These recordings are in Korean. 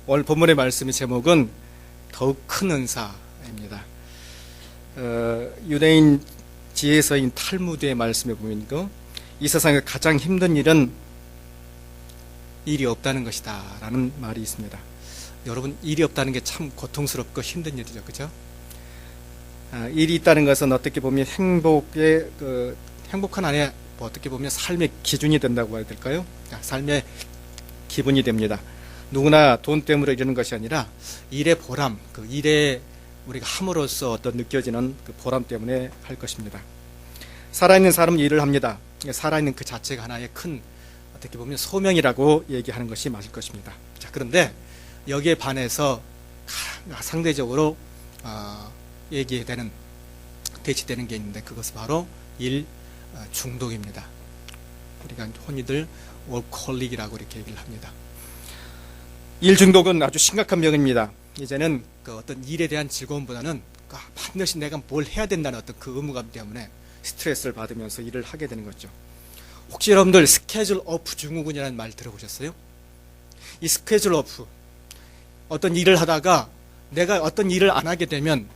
오늘 본문의 말씀의 제목은 더욱 큰 은사입니다. 유대인 지혜서인 탈무드의 말씀에 보면 이 세상에 가장 힘든 일은 일이 없다는 것이다 라는 말이 있습니다. 여러분, 일이 없다는 게 참 고통스럽고 힘든 일이죠, 그죠? 일이 있다는 것은 어떻게 보면 행복한 안에 어떻게 보면 삶의 기준이 된다고 해야 될까요? 삶의 기분이 됩니다. 누구나 돈 때문에 이러는 것이 아니라 일의 보람, 그 일에 우리가 함으로써 어떤 느껴지는 그 보람 때문에 할 것입니다. 살아있는 사람은 일을 합니다. 살아있는 그 자체가 하나의 큰 어떻게 보면 소명이라고 얘기하는 것이 맞을 것입니다. 자, 그런데 여기에 반해서 상대적으로 얘기되는 대치되는 게 있는데 그것은 바로 일 중독입니다. 우리가 흔히들 워커홀릭이라고 이렇게 얘기를 합니다. 일 중독은 아주 심각한 병입니다. 이제는 그 어떤 일에 대한 즐거움보다는 반드시 내가 뭘 해야 된다는 어떤 그 의무감 때문에 스트레스를 받으면서 일을 하게 되는 거죠. 혹시 여러분들 스케줄 오프 증후군이라는 말 들어보셨어요? 이 스케줄 오프, 어떤 일을 하다가 내가 어떤 일을 안 하게 되면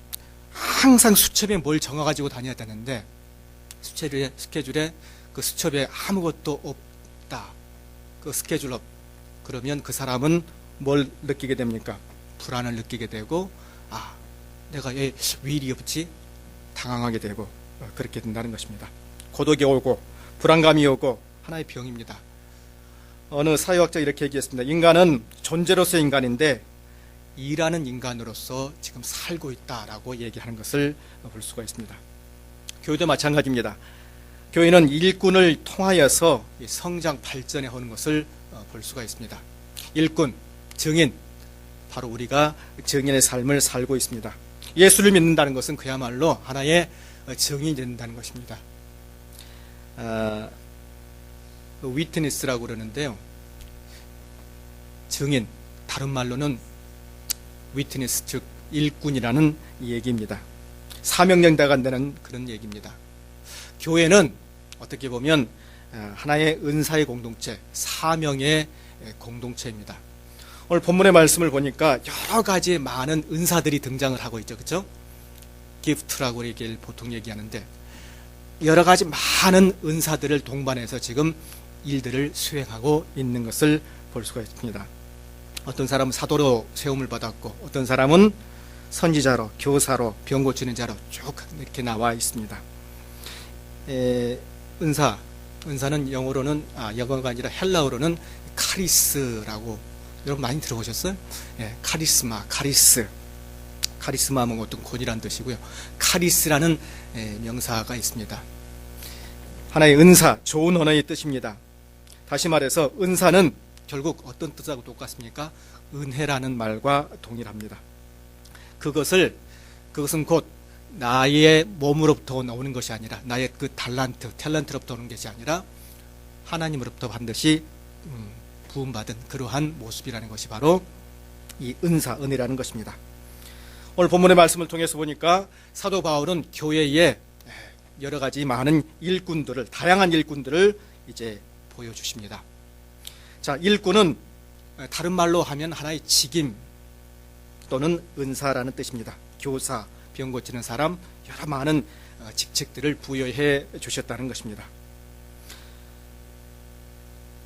항상 수첩에 뭘 적어가지고 다녀야 되는데 스케줄에 그 수첩에 아무것도 없다. 그 스케줄 업. 그러면 그 사람은 뭘 느끼게 됩니까? 불안을 느끼게 되고, 내가 왜 일이 없지? 당황하게 되고, 그렇게 된다는 것입니다. 고독이 오고, 불안감이 오고, 하나의 병입니다. 어느 사회학자 이렇게 얘기했습니다. 인간은 존재로서 인간인데, 일하는 인간으로서 지금 살고 있다라고 얘기하는 것을 볼 수가 있습니다. 교회도 마찬가지입니다. 교회는 일꾼을 통하여서 성장, 발전해 오는 것을 볼 수가 있습니다. 일꾼, 증인, 바로 우리가 증인의 삶을 살고 있습니다. 예수를 믿는다는 것은 그야말로 하나의 증인이 된다는 것입니다. 위트니스라고 그러는데요. 증인, 다른 말로는 위트니스, 즉 일꾼이라는 얘기입니다. 사명연대가 되는 그런 얘기입니다. 교회는 어떻게 보면 하나의 은사의 공동체, 사명의 공동체입니다. 오늘 본문의 말씀을 보니까 여러 가지 많은 은사들이 등장을 하고 있죠. 그렇죠? 기프트라고 보통 얘기하는데 여러 가지 많은 은사들을 동반해서 지금 일들을 수행하고 있는 것을 볼 수가 있습니다. 어떤 사람은 사도로 세움을 받았고 어떤 사람은 선지자로, 교사로, 병 고치는 자로 쭉 이렇게 나와 있습니다. 은사는 영어가 아니라 헬라어로는 카리스라고, 여러분 많이 들어보셨어요? 카리스마 하면 어떤 권이라는 뜻이고요. 카리스라는 명사가 있습니다. 하나의 은사, 좋은 언어의 뜻입니다. 다시 말해서 은사는 결국 어떤 뜻하고 똑같습니까? 은혜라는 말과 동일합니다. 그것은 곧 나의 몸으로부터 나오는 것이 아니라 나의 그 탤런트로부터 오는 것이 아니라 하나님으로부터 반드시 부음받은 그러한 모습이라는 것이 바로 이 은혜라는 것입니다. 오늘 본문의 말씀을 통해서 보니까 사도 바울은 교회에 여러 가지 많은 다양한 일꾼들을 이제 보여주십니다. 자, 일꾼은 다른 말로 하면 하나의 직임 또는 은사라는 뜻입니다. 교사, 병 고치는 사람, 여러 많은 직책들을 부여해 주셨다는 것입니다.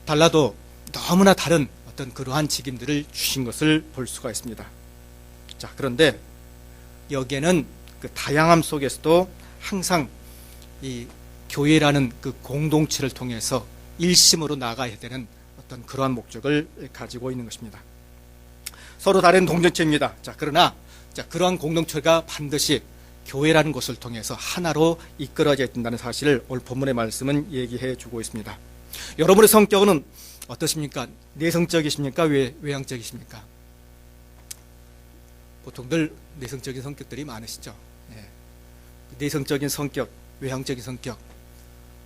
달라도 너무나 다른 어떤 그러한 직임들을 주신 것을 볼 수가 있습니다. 자, 그런데 여기에는 그 다양함 속에서도 항상 이 교회라는 그 공동체를 통해서 일심으로 나아가야 되는 어떤 그러한 목적을 가지고 있는 것입니다. 서로 다른 공동체입니다. 그러나 그러한 공동체가 반드시 교회라는 곳을 통해서 하나로 이끌어져야 된다는 사실을 오늘 본문의 말씀은 얘기해 주고 있습니다. 여러분의 성격은 어떠십니까? 내성적이십니까? 외향적이십니까? 보통들 내성적인 성격들이 많으시죠. 내성적인 성격, 외향적인 성격.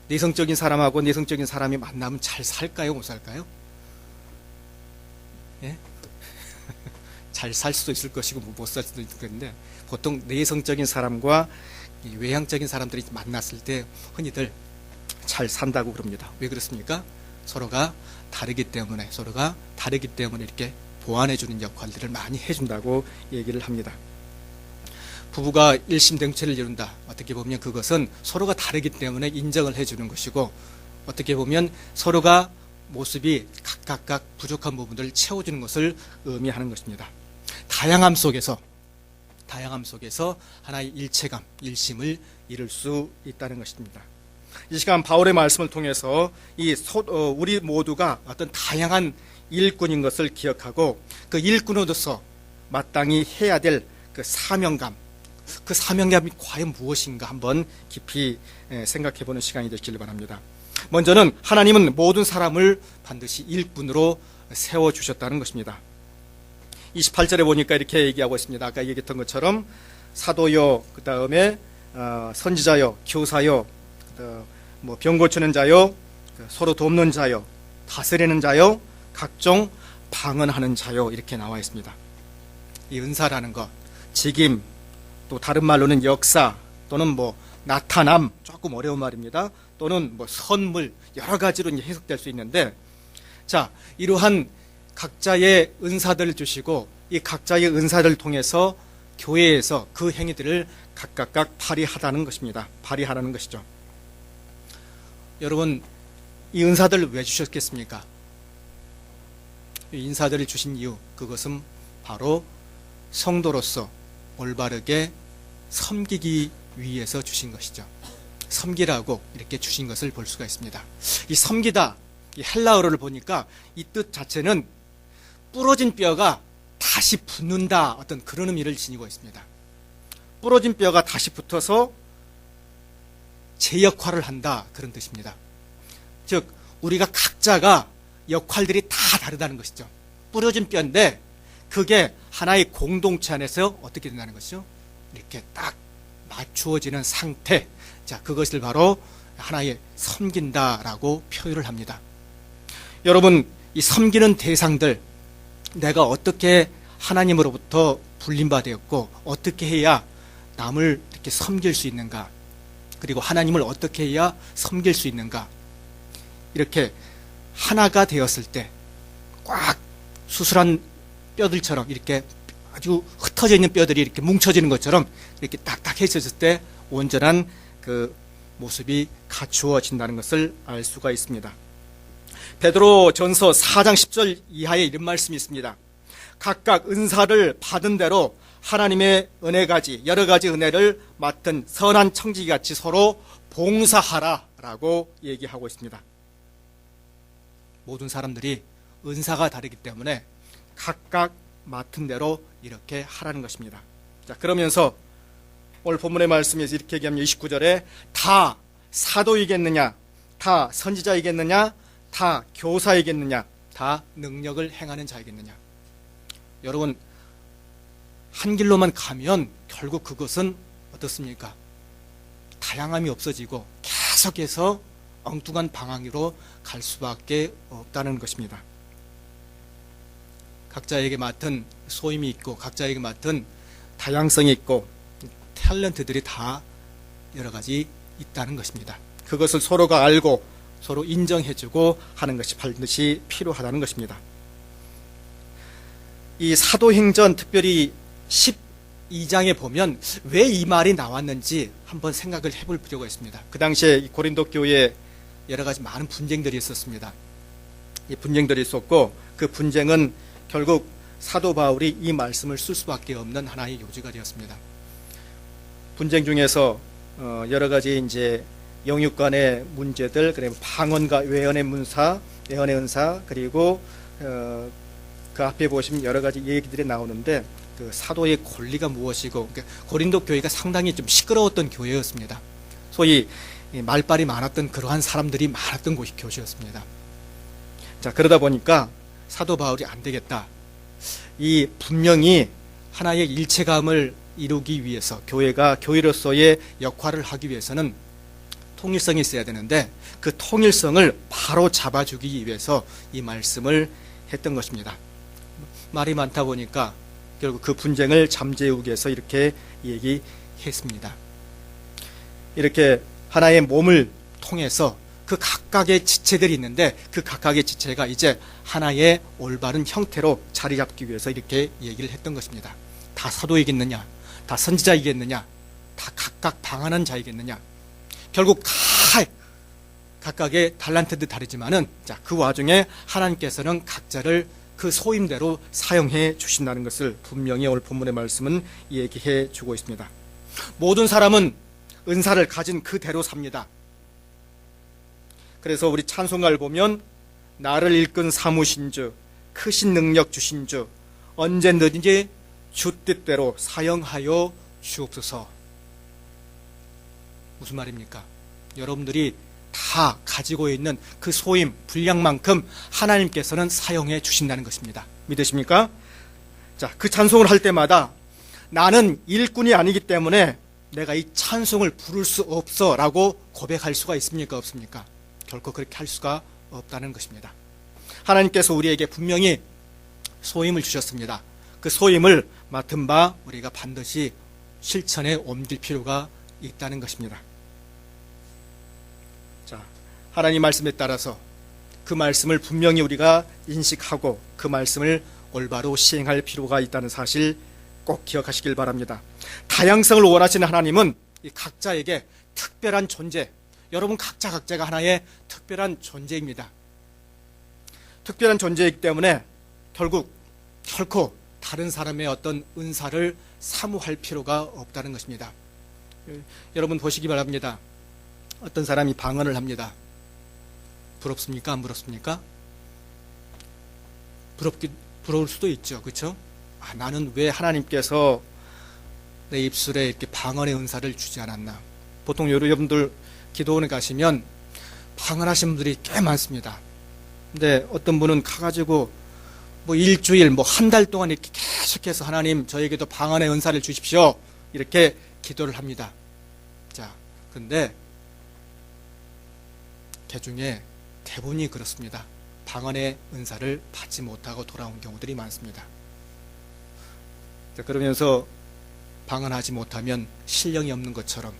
내성적인 사람하고 내성적인 사람이 만나면 잘 살까요? 못 살까요? 잘 살 수도 있을 것이고 못 살 수도 있겠는데 보통 내성적인 사람과 외향적인 사람들이 만났을 때 흔히들 잘 산다고 그럽니다. 왜 그렇습니까? 서로가 다르기 때문에 이렇게 보완해주는 역할들을 많이 해준다고 얘기를 합니다. 부부가 일심동체를 이룬다. 어떻게 보면 그것은 서로가 다르기 때문에 인정을 해주는 것이고, 어떻게 보면 서로가 모습이 각각 부족한 부분들을 채워주는 것을 의미하는 것입니다. 다양함 속에서 하나의 일체감, 일심을 이룰 수 있다는 것입니다. 이 시간 바울의 말씀을 통해서 우리 모두가 어떤 다양한 일꾼인 것을 기억하고, 그 일꾼으로서 마땅히 해야 될 그 사명감, 그 사명감이 과연 무엇인가 한번 깊이 생각해보는 시간이 되시길 바랍니다. 먼저는 하나님은 모든 사람을 반드시 일꾼으로 세워주셨다는 것입니다. 28절에 보니까 이렇게 얘기하고 있습니다. 아까 얘기했던 것처럼 사도요, 그 다음에 선지자요, 교사요, 병 고치는 자요, 서로 돕는 자요, 다스리는 자요, 각종 방언하는 자요, 이렇게 나와 있습니다. 이 은사라는 것, 직임, 또 다른 말로는 역사, 또는 나타남, 조금 어려운 말입니다. 또는 선물, 여러 가지로 해석될 수 있는데, 자, 이러한 각자의 은사들을 주시고, 이 각자의 은사를 통해서 교회에서 그 행위들을 각각 발휘하다는 것입니다. 발휘하라는 것이죠. 여러분, 이 은사들을 왜 주셨겠습니까? 이 인사들을 주신 이유, 그것은 바로 성도로서 올바르게 섬기기 위해서 주신 것이죠. 섬기라고 이렇게 주신 것을 볼 수가 있습니다. 이 섬기다, 이 헬라어를 보니까 이 뜻 자체는 부러진 뼈가 다시 붙는다, 어떤 그런 의미를 지니고 있습니다. 부러진 뼈가 다시 붙어서 제 역할을 한다, 그런 뜻입니다. 즉 우리가 각자가 역할들이 다 다르다는 것이죠. 부러진 뼈인데 그게 하나의 공동체 안에서 어떻게 된다는 것이죠? 이렇게 딱 맞추어지는 상태. 자, 그것을 바로 하나의 섬긴다라고 표현을 합니다. 여러분, 이 섬기는 대상들, 내가 어떻게 하나님으로부터 불림받았고 어떻게 해야 남을 이렇게 섬길 수 있는가, 그리고 하나님을 어떻게 해야 섬길 수 있는가, 이렇게 하나가 되었을 때 꽉 수술한 뼈들처럼 이렇게 아주 흩어져 있는 뼈들이 이렇게 뭉쳐지는 것처럼 이렇게 딱딱해졌을 때 온전한 그 모습이 갖추어진다는 것을 알 수가 있습니다. 베드로 전서 4장 10절 이하에 이런 말씀이 있습니다. 각각 은사를 받은 대로 하나님의 은혜가지, 여러 가지 은혜를 맡은 선한 청지기같이 서로 봉사하라라고 얘기하고 있습니다. 모든 사람들이 은사가 다르기 때문에 각각 맡은 대로 이렇게 하라는 것입니다. 자, 그러면서 오늘 본문의 말씀에서 이렇게 얘기하면 29절에 다 사도이겠느냐, 다 선지자이겠느냐, 다 교사이겠느냐, 다 능력을 행하는 자이겠느냐. 여러분, 한 길로만 가면 결국 그것은 어떻습니까? 다양함이 없어지고 계속해서 엉뚱한 방향으로 갈 수밖에 없다는 것입니다. 각자에게 맡은 소임이 있고 각자에게 맡은 다양성이 있고 탤런트들이 다 여러 가지 있다는 것입니다. 그것을 서로가 알고 서로 인정해주고 하는 것이 반드시 필요하다는 것입니다. 이 사도행전 특별히 12장에 보면 왜 이 말이 나왔는지 한번 생각을 해볼 필요가 있습니다. 그 당시에 고린도 교회에 여러 가지 많은 분쟁들이 있었습니다. 이 분쟁들이 있었고 그 분쟁은 결국 사도 바울이 이 말씀을 쓸 수밖에 없는 하나의 요지가 되었습니다. 분쟁 중에서 여러 가지 이제 영육 간의 문제들, 그리고 방언과 외언의 문사, 외언의 은사, 그리고 그 앞에 보시면 여러 가지 얘기들이 나오는데 그 사도의 권리가 무엇이고, 그러니까 고린도 교회가 상당히 좀 시끄러웠던 교회였습니다. 소위 말빨이 많았던 그러한 사람들이 많았던 곳이 교회였습니다. 자, 그러다 보니까 사도 바울이 안 되겠다. 이 분명히 하나의 일체감을 이루기 위해서 교회가 교회로서의 역할을 하기 위해서는 통일성이 있어야 되는데 그 통일성을 바로 잡아주기 위해서 이 말씀을 했던 것입니다. 말이 많다 보니까 결국 그 분쟁을 잠재우기 위해서 이렇게 얘기했습니다. 이렇게 하나의 몸을 통해서 그 각각의 지체들이 있는데 그 각각의 지체가 이제 하나의 올바른 형태로 자리 잡기 위해서 이렇게 얘기를 했던 것입니다. 다 사도이겠느냐? 다 선지자이겠느냐? 다 각각 방언하는 자이겠느냐? 결국 각각의 달란트도 다르지만은 그 와중에 하나님께서는 각자를 그 소임대로 사용해 주신다는 것을 분명히 오늘 본문의 말씀은 얘기해 주고 있습니다. 모든 사람은 은사를 가진 그대로 삽니다. 그래서 우리 찬송가를 보면 나를 일끈 삼으신 주, 크신 능력 주신 주, 언제든지 주 뜻대로 사용하여 주옵소서. 무슨 말입니까? 여러분들이 다 가지고 있는 그 소임, 분량만큼 하나님께서는 사용해 주신다는 것입니다. 믿으십니까? 자, 그 찬송을 할 때마다 나는 일꾼이 아니기 때문에 내가 이 찬송을 부를 수 없어 라고 고백할 수가 있습니까? 없습니까? 결코 그렇게 할 수가 없다는 것입니다. 하나님께서 우리에게 분명히 소임을 주셨습니다. 그 소임을 맡은 바 우리가 반드시 실천에 옮길 필요가 있다는 것입니다. 자, 하나님 말씀에 따라서 그 말씀을 분명히 우리가 인식하고 그 말씀을 올바로 시행할 필요가 있다는 사실 꼭 기억하시길 바랍니다. 다양성을 원하시는 하나님은 이 각자에게 특별한 존재, 여러분 각자가 하나의 특별한 존재입니다. 특별한 존재이기 때문에 결코 다른 사람의 어떤 은사를 사모할 필요가 없다는 것입니다. 여러분 보시기 바랍니다. 어떤 사람이 방언을 합니다. 부럽습니까? 안 부럽습니까? 부러울 수도 있죠. 그렇죠? 나는 왜 하나님께서 내 입술에 이렇게 방언의 은사를 주지 않았나? 보통 여러분들 기도원에 가시면 방언하신 분들이 꽤 많습니다. 근데 어떤 분은 가가지고 일주일, 한 달 동안 이렇게 계속해서 하나님 저에게도 방언의 은사를 주십시오. 이렇게 기도를 합니다. 자, 근데 그 중에 대부분이 그렇습니다. 방언의 은사를 받지 못하고 돌아온 경우들이 많습니다. 자, 그러면서 방언하지 못하면 신령이 없는 것처럼,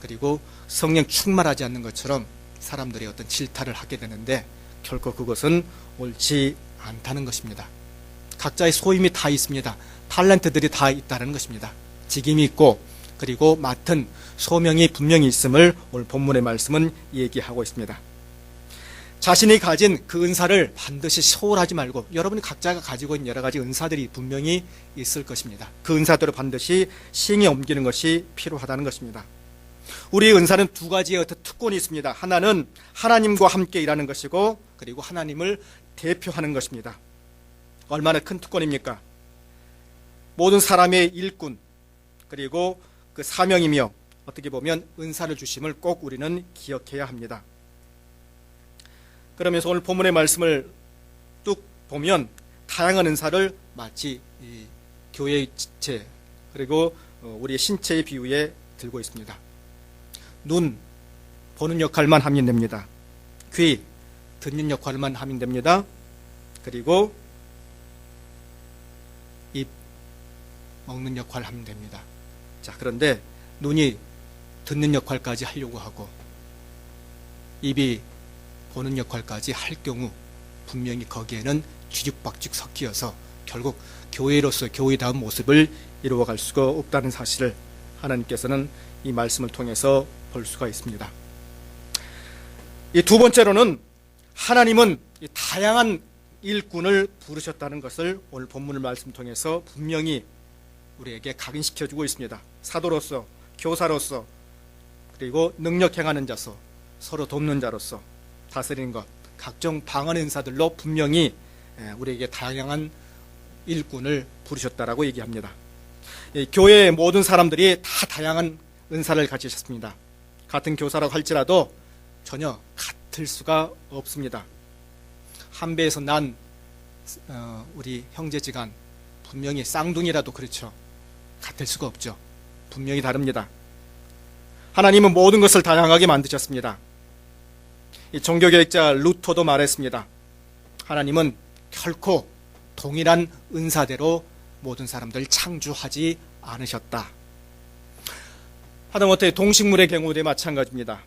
그리고 성령 충만하지 않는 것처럼 사람들이 어떤 질타를 하게 되는데 결코 그것은 옳지 않다는 것입니다. 각자의 소임이 다 있습니다. 탤런트들이 다 있다는 것입니다. 직임이 있고 그리고 맡은 소명이 분명히 있음을 오늘 본문의 말씀은 얘기하고 있습니다. 자신이 가진 그 은사를 반드시 소홀하지 말고, 여러분이 각자가 가지고 있는 여러 가지 은사들이 분명히 있을 것입니다. 그 은사대로 반드시 시행에 옮기는 것이 필요하다는 것입니다. 우리의 은사는 두 가지의 어떤 특권이 있습니다. 하나는 하나님과 함께 일하는 것이고, 그리고 하나님을 대표하는 것입니다. 얼마나 큰 특권입니까? 모든 사람의 일꾼, 그리고 그 사명이며 어떻게 보면 은사를 주심을 꼭 우리는 기억해야 합니다. 그러면서 오늘 본문의 말씀을 뚝 보면 다양한 은사를 마치 이 교회의 지체, 그리고 우리의 신체의 비유에 들고 있습니다. 눈, 보는 역할만 하면 됩니다. 귀, 듣는 역할만 하면 됩니다. 그리고 입, 먹는 역할을 하면 됩니다. 자, 그런데 눈이 듣는 역할까지 하려고 하고 입이 보는 역할까지 할 경우 분명히 거기에는 뒤죽박죽 섞여서 결국 교회로서 교회다운 모습을 이루어갈 수가 없다는 사실을 하나님께서는 이 말씀을 통해서 볼 수가 있습니다. 이 두 번째로는 하나님은 이 다양한 일꾼을 부르셨다는 것을 오늘 본문을 말씀 통해서 분명히 우리에게 각인시켜주고 있습니다. 사도로서, 교사로서, 그리고 능력 행하는 자로서, 서로 돕는 자로서, 다스리는 것, 각종 방언 은사들로 분명히 우리에게 다양한 일꾼을 부르셨다라고 얘기합니다. 교회의 모든 사람들이 다 다양한 은사를 가지셨습니다. 같은 교사라고 할지라도 전혀 같을 수가 없습니다. 한 배에서 난 우리 형제지간 분명히 쌍둥이라도 그렇죠. 같을 수가 없죠. 분명히 다릅니다. 하나님은 모든 것을 다양하게 만드셨습니다. 이 종교개혁자 루터도 말했습니다. 하나님은 결코 동일한 은사대로 모든 사람들 창조하지 않으셨다. 하다못해 동식물의 경우도 마찬가지입니다.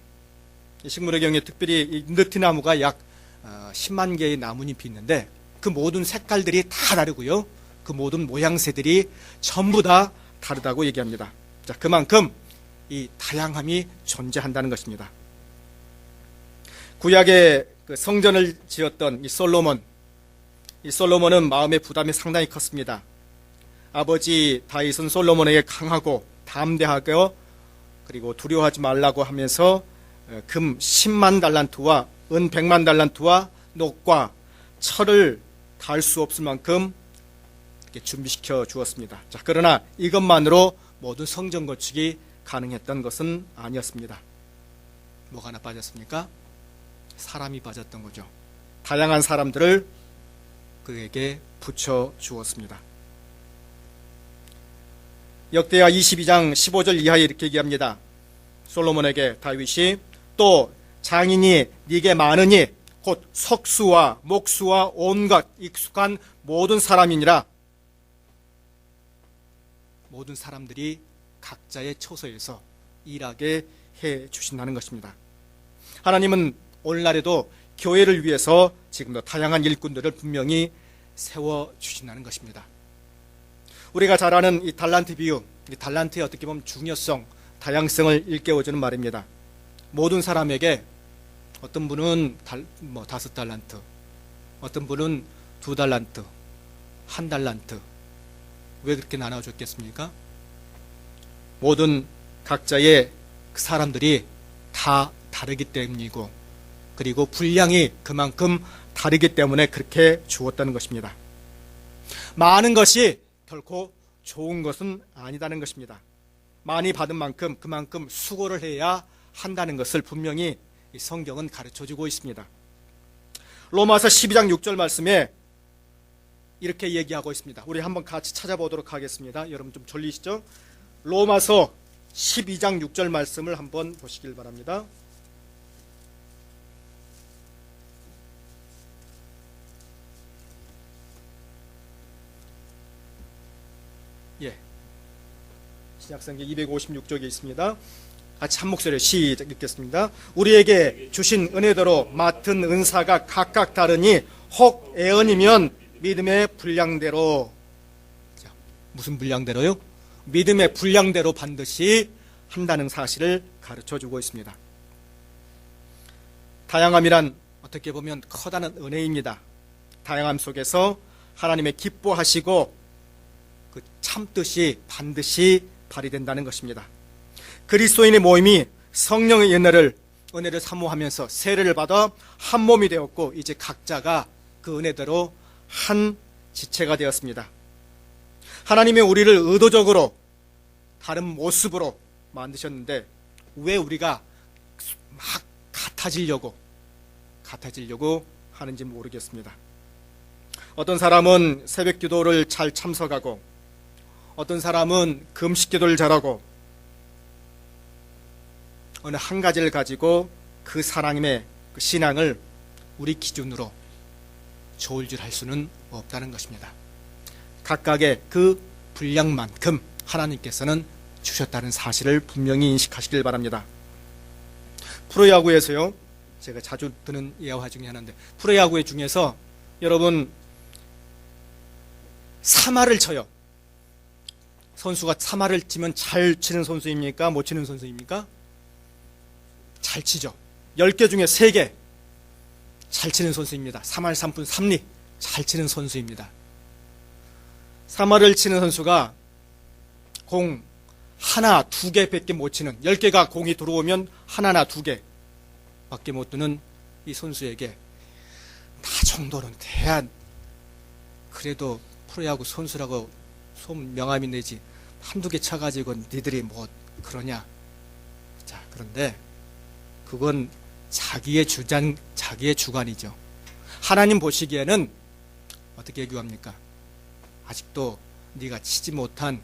이 식물의 경우에 특별히 이 느티나무가 약 10만 개의 나뭇잎이 있는데 그 모든 색깔들이 다 다르고요. 그 모든 모양새들이 전부 다 다르다고 얘기합니다. 자, 그만큼 이 다양함이 존재한다는 것입니다. 구약의 그 성전을 지었던 이 솔로몬은 마음의 부담이 상당히 컸습니다. 아버지 다윗은 솔로몬에게 강하고 담대하고 그리고 두려워하지 말라고 하면서 금 10만 달란트와 은 100만 달란트와 녹과 철을 달 수 없을 만큼 이렇게 준비시켜 주었습니다. 자, 그러나 이것만으로 모든 성전 건축이 가능했던 것은 아니었습니다. 뭐가 하나 빠졌습니까? 사람이 빠졌던 거죠. 다양한 사람들을 그에게 붙여 주었습니다. 역대하 22장 15절 이하에 이렇게 얘기합니다. 솔로몬에게 다윗이 또 장인이 네게 많으니 곧 석수와 목수와 온갖 익숙한 모든 사람이니라. 모든 사람들이 각자의 처소에서 일하게 해 주신다는 것입니다. 하나님은 오늘날에도 교회를 위해서 지금도 다양한 일꾼들을 분명히 세워 주신다는 것입니다. 우리가 잘 아는 이 달란트 비유, 이 달란트의 어떻게 보면 중요성, 다양성을 일깨워주는 말입니다. 모든 사람에게 어떤 분은 5달란트, 어떤 분은 2달란트, 1달란트. 왜 그렇게 나눠줬겠습니까? 모든 각자의 그 사람들이 다 다르기 때문이고, 그리고 분량이 그만큼 다르기 때문에 그렇게 주었다는 것입니다. 많은 것이 결코 좋은 것은 아니다는 것입니다. 많이 받은 만큼 그만큼 수고를 해야 한다는 것을 분명히 이 성경은 가르쳐주고 있습니다. 로마서 12장 6절 말씀에 이렇게 얘기하고 있습니다. 우리 한번 같이 찾아보도록 하겠습니다. 여러분 좀 졸리시죠? 로마서 12장 6절 말씀을 한번 보시길 바랍니다. 예, 신약성경 256쪽에 있습니다. 같이 한 목소리로 시작 읽겠습니다. 우리에게 주신 은혜대로 맡은 은사가 각각 다르니 혹 애언이면 믿음의 분량대로. 자, 무슨 분량대로요? 믿음의 분량대로 반드시 한다는 사실을 가르쳐주고 있습니다. 다양함이란 어떻게 보면 커다란 은혜입니다. 다양함 속에서 하나님의 기뻐하시고 그 참뜻이 반드시 발휘된다는 것입니다. 그리스도인의 모임이 성령의 은혜를 사모하면서 세례를 받아 한 몸이 되었고, 이제 각자가 그 은혜대로 한 지체가 되었습니다. 하나님의 우리를 의도적으로 다른 모습으로 만드셨는데 왜 우리가 막 같아지려고 하는지 모르겠습니다. 어떤 사람은 새벽 기도를 잘 참석하고, 어떤 사람은 금식 기도를 잘하고, 어느 한 가지를 가지고 그 사람의 그 신앙을 우리 기준으로 저울질할 수는 없다는 것입니다. 각각의 그 분량만큼 하나님께서는 주셨다는 사실을 분명히 인식하시길 바랍니다. 프로야구에서요, 제가 자주 드는 예화 중에 하나인데, 프로야구 중에서 여러분 3할을 쳐요. 선수가 3할을 치면 잘 치는 선수입니까? 못 치는 선수입니까? 잘 치죠. 10개 중에 3개 잘 치는 선수입니다. 3할 3푼 3리 잘 치는 선수입니다. 3할을 치는 선수가 공 하나, 2개 밖에 못 치는, 10개가 공이 들어오면 하나나 2개 밖에 못 두는 이 선수에게 나 정도는 돼야 그래도 프로야구 선수라고 명함이 내지, 한두 개 쳐가지고 니들이 뭐 그러냐. 자, 그런데 그건 자기의 주관이죠. 하나님 보시기에는 어떻게 얘기합니까? 아직도 네가 치지 못한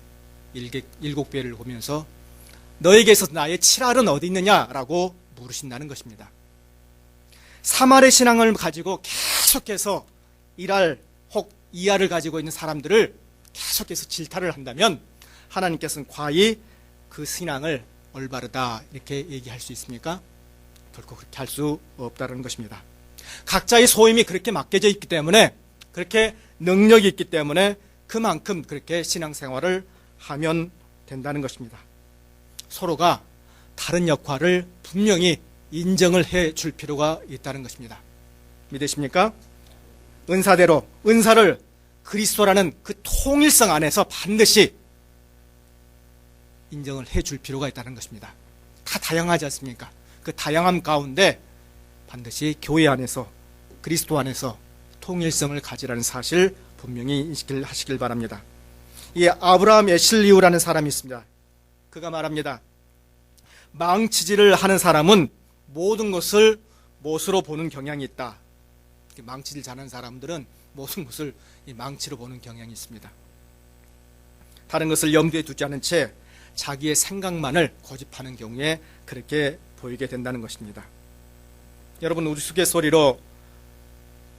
7배를 보면서 너에게서 나의 7할은 어디 있느냐라고 물으신다는 것입니다. 3할의 신앙을 가지고 계속해서 1할 혹 2할을 가지고 있는 사람들을 계속해서 질타를 한다면 하나님께서는 과히 그 신앙을 올바르다 이렇게 얘기할 수 있습니까? 결코 그렇게 할 수 없다는 것입니다. 각자의 소임이 그렇게 맡겨져 있기 때문에, 그렇게 능력이 있기 때문에 그만큼 그렇게 신앙생활을 하면 된다는 것입니다. 서로가 다른 역할을 분명히 인정을 해 줄 필요가 있다는 것입니다. 믿으십니까? 은사대로 은사를 그리스도라는 그 통일성 안에서 반드시 인정을 해 줄 필요가 있다는 것입니다. 다 다양하지 않습니까? 그 다양함 가운데 반드시 교회 안에서, 그리스도 안에서 통일성을 가지라는 사실 분명히 인식하시길 바랍니다. 이 아브라함 애실리우라는 사람이 있습니다. 그가 말합니다. 망치질을 하는 사람은 모든 것을 못으로 보는 경향이 있다. 망치질 잘하는 사람들은 모든 것을 망치로 보는 경향이 있습니다. 다른 것을 염두에 두지 않은 채 자기의 생각만을 고집하는 경우에 그렇게 보이게 된다는 것입니다. 여러분, 우스갯소리로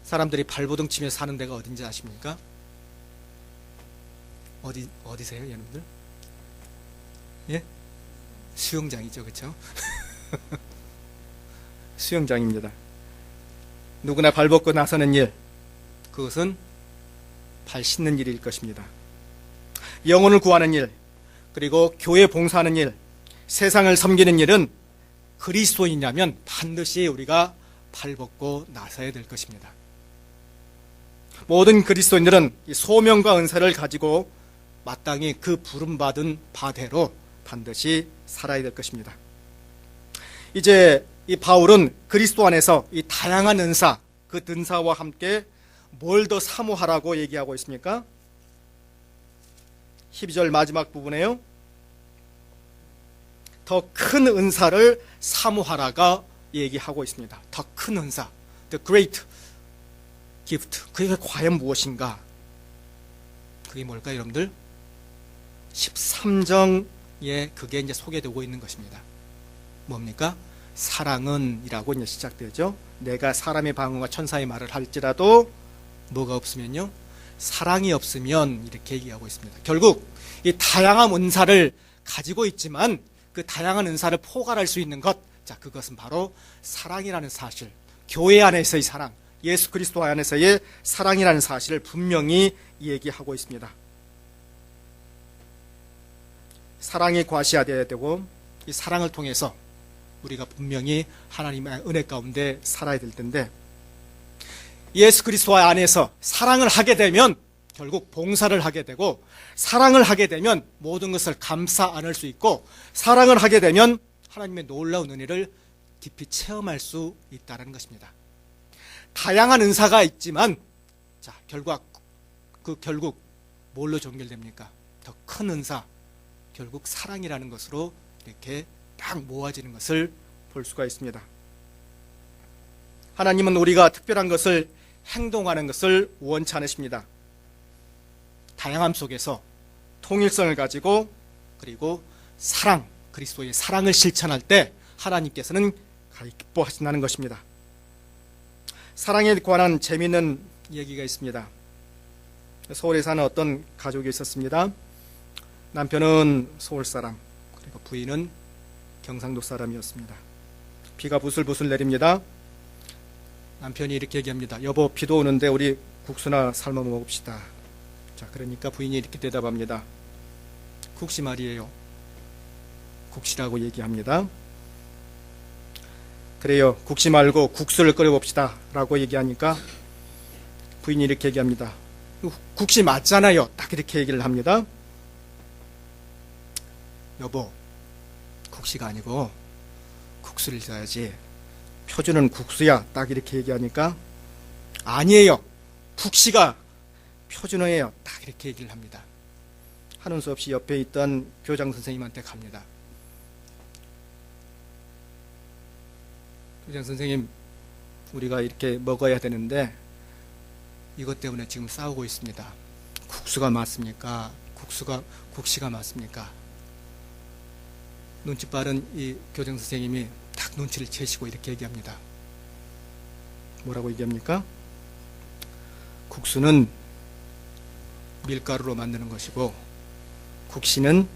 사람들이 발버둥 치며 사는 데가 어딘지 아십니까? 어디세요, 여러분들? 예? 수영장이죠, 그렇죠? 수영장입니다. 누구나 발 벗고 나서는 일, 그것은 발 씻는 일일 것입니다. 영혼을 구하는 일, 그리고 교회 봉사하는 일, 세상을 섬기는 일은 그리스도인이라면 반드시 우리가 발 벗고 나서야 될 것입니다. 모든 그리스도인들은 이 소명과 은사를 가지고 마땅히 그 부름받은 바대로 반드시 살아야 될 것입니다. 이제 이 바울은 그리스도 안에서 이 다양한 은사, 그 은사와 함께 뭘 더 사모하라고 얘기하고 있습니까? 12절 마지막 부분에요. 더 큰 은사를 사모하라가 얘기하고 있습니다. 더 큰 은사, the great gift. 그게 과연 무엇인가? 그게 뭘까요, 여러분들? 13정에 그게 이제 소개되고 있는 것입니다. 뭡니까? 사랑은 이라고 이제 시작되죠. 내가 사람의 방언과 천사의 말을 할지라도 뭐가 없으면요? 사랑이 없으면 이렇게 얘기하고 있습니다. 결국 이 다양한 은사를 가지고 있지만 그 다양한 은사를 포괄할 수 있는 것, 자, 그것은 바로 사랑이라는 사실, 교회 안에서의 사랑, 예수 그리스도 안에서의 사랑이라는 사실을 분명히 얘기하고 있습니다. 사랑이 과시되어야 되고, 이 사랑을 통해서 우리가 분명히 하나님의 은혜 가운데 살아야 될 텐데, 예수 그리스도 안에서 사랑을 하게 되면 결국 봉사를 하게 되고, 사랑을 하게 되면 모든 것을 감싸 안을 수 있고, 사랑을 하게 되면 하나님의 놀라운 은혜를 깊이 체험할 수 있다는 것입니다. 다양한 은사가 있지만, 자, 결국 뭘로 종결됩니까? 더 큰 은사, 결국 사랑이라는 것으로 이렇게 딱 모아지는 것을 볼 수가 있습니다. 하나님은 우리가 특별한 것을 행동하는 것을 원치 않으십니다. 다양함 속에서 통일성을 가지고, 그리고 사랑, 그리스도의 사랑을 실천할 때 하나님께서는 기뻐하신다는 것입니다. 사랑에 관한 재미있는 얘기가 있습니다. 서울에 사는 어떤 가족이 있었습니다. 남편은 서울 사람, 그리고 부인은 경상도 사람이었습니다. 비가 부슬부슬 내립니다. 남편이 이렇게 얘기합니다. 여보, 비도 오는데 우리 국수나 삶아 먹읍시다. 자, 그러니까 부인이 이렇게 대답합니다. 국시 말이에요. 국시라고 얘기합니다. 그래요, 국시 말고 국수를 끓여봅시다 라고 얘기하니까 부인이 이렇게 얘기합니다. 국시 맞잖아요. 딱 이렇게 얘기를 합니다. 여보, 국시가 아니고 국수를 줘야지. 표준은 국수야. 딱 이렇게 얘기하니까 아니에요, 국시가 표준어예요. 딱 이렇게 얘기를 합니다. 하는 수 없이 옆에 있던 교장 선생님한테 갑니다. 교장 선생님, 우리가 이렇게 먹어야 되는데 이것 때문에 지금 싸우고 있습니다. 국수가 맞습니까? 국시가 맞습니까? 눈치 빠른 이 교장 선생님이 딱 눈치를 채시고 이렇게 얘기합니다. 뭐라고 얘기합니까? 국수는 밀가루로 만드는 것이고 국시는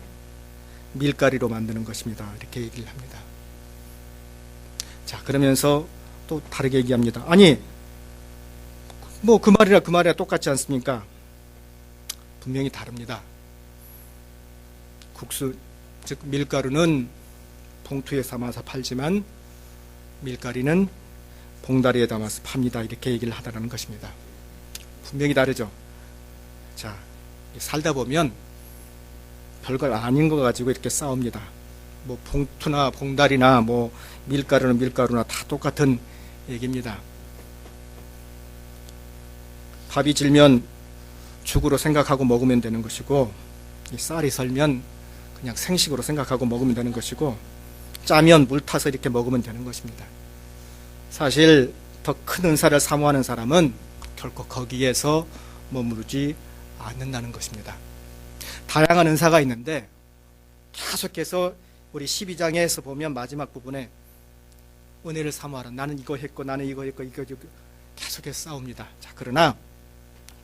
밀가루로 만드는 것입니다. 이렇게 얘기를 합니다. 자, 그러면서 또 다르게 얘기합니다. 아니, 뭐 그 말이라 똑같지 않습니까? 분명히 다릅니다. 국수, 즉 밀가루는 봉투에 담아서 팔지만 밀가리는 봉다리에 담아서 팝니다. 이렇게 얘기를 하다라는 것입니다. 분명히 다르죠. 자, 살다 보면 별걸 아닌 거 가지고 이렇게 싸웁니다. 뭐 봉투나 봉다리나 뭐 밀가루는 밀가루나 다 똑같은 얘기입니다. 밥이 질면 죽으로 생각하고 먹으면 되는 것이고, 이 쌀이 설면 그냥 생식으로 생각하고 먹으면 되는 것이고, 짜면 물 타서 이렇게 먹으면 되는 것입니다. 사실 더 큰 은사를 사모하는 사람은 결코 거기에서 머무르지 않는다는 것입니다. 다양한 은사가 있는데 계속해서 우리 12장에서 보면 마지막 부분에 은혜를 사모하라. 나는 이거 했고 나는 이거 했고 이거 계속해서 싸웁니다. 자, 그러나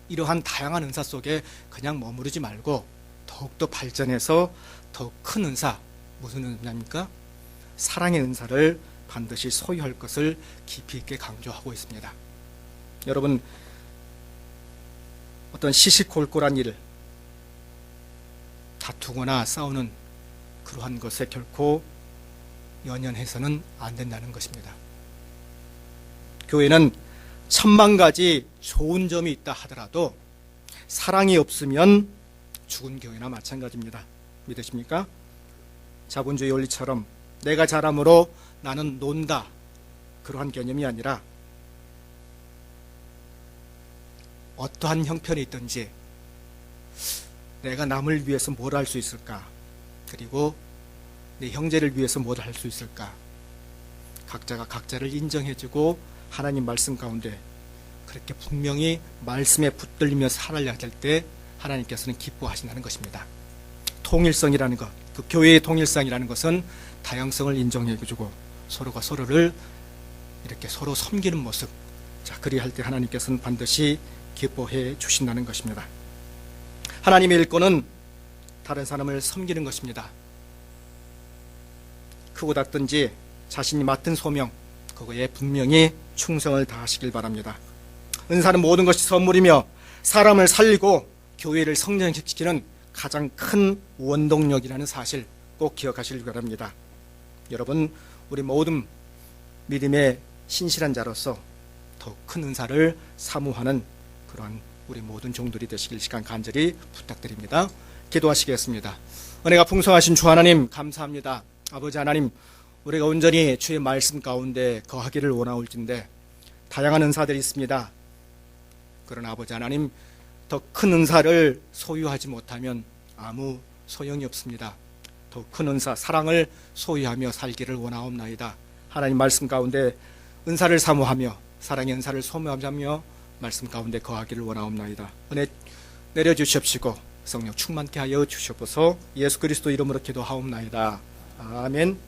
이러한 다양한 은사 속에 그냥 머무르지 말고 더욱더 발전해서 더 큰 은사, 무슨 은사입니까? 사랑의 은사를 반드시 소유할 것을 깊이 있게 강조하고 있습니다. 여러분, 어떤 시시콜콜한 일, 다투거나 싸우는 그러한 것에 결코 연연해서는 안 된다는 것입니다. 교회는 10,000가지 좋은 점이 있다 하더라도 사랑이 없으면 죽은 교회나 마찬가지입니다. 믿으십니까? 자본주의 원리처럼 내가 잘함으로 나는 논다, 그러한 개념이 아니라 어떠한 형편이 있든지 내가 남을 위해서 뭘 할 수 있을까, 그리고 내 형제를 위해서 뭘 할 수 있을까, 각자가 각자를 인정해주고 하나님 말씀 가운데 그렇게 분명히 말씀에 붙들리며 살아야 될 때 하나님께서는 기뻐하신다는 것입니다. 통일성이라는 것, 그 교회의 통일성이라는 것은 다양성을 인정해주고 서로가 서로를 이렇게 서로 섬기는 모습, 자, 그리할 때 하나님께서는 반드시 기뻐해 주신다는 것입니다. 하나님의 일꾼은 다른 사람을 섬기는 것입니다. 크고 작든지 자신이 맡은 소명, 그거에 분명히 충성을 다하시길 바랍니다. 은사는 모든 것이 선물이며 사람을 살리고 교회를 성장시키는 가장 큰 원동력이라는 사실 꼭 기억하시길 바랍니다. 여러분, 우리 모든 믿음의 신실한 자로서 더 큰 은사를 사모하는 그러한 우리 모든 종들이 되시길 시간 간절히 부탁드립니다. 기도하시겠습니다. 은혜가 풍성하신 주 하나님 감사합니다. 아버지 하나님, 우리가 온전히 주의 말씀 가운데 거하기를 원하올진데 다양한 은사들이 있습니다. 그러나 아버지 하나님, 더 큰 은사를 소유하지 못하면 아무 소용이 없습니다. 더 큰 은사, 사랑을 소유하며 살기를 원하옵나이다. 하나님 말씀 가운데 은사를 사모하며 사랑의 은사를 소모하며 말씀 가운데 거하기를 원하옵나이다. 은혜 내려주시옵시고 성령 충만케 하여 주시옵소서. 예수 그리스도 이름으로 기도하옵나이다. 아멘.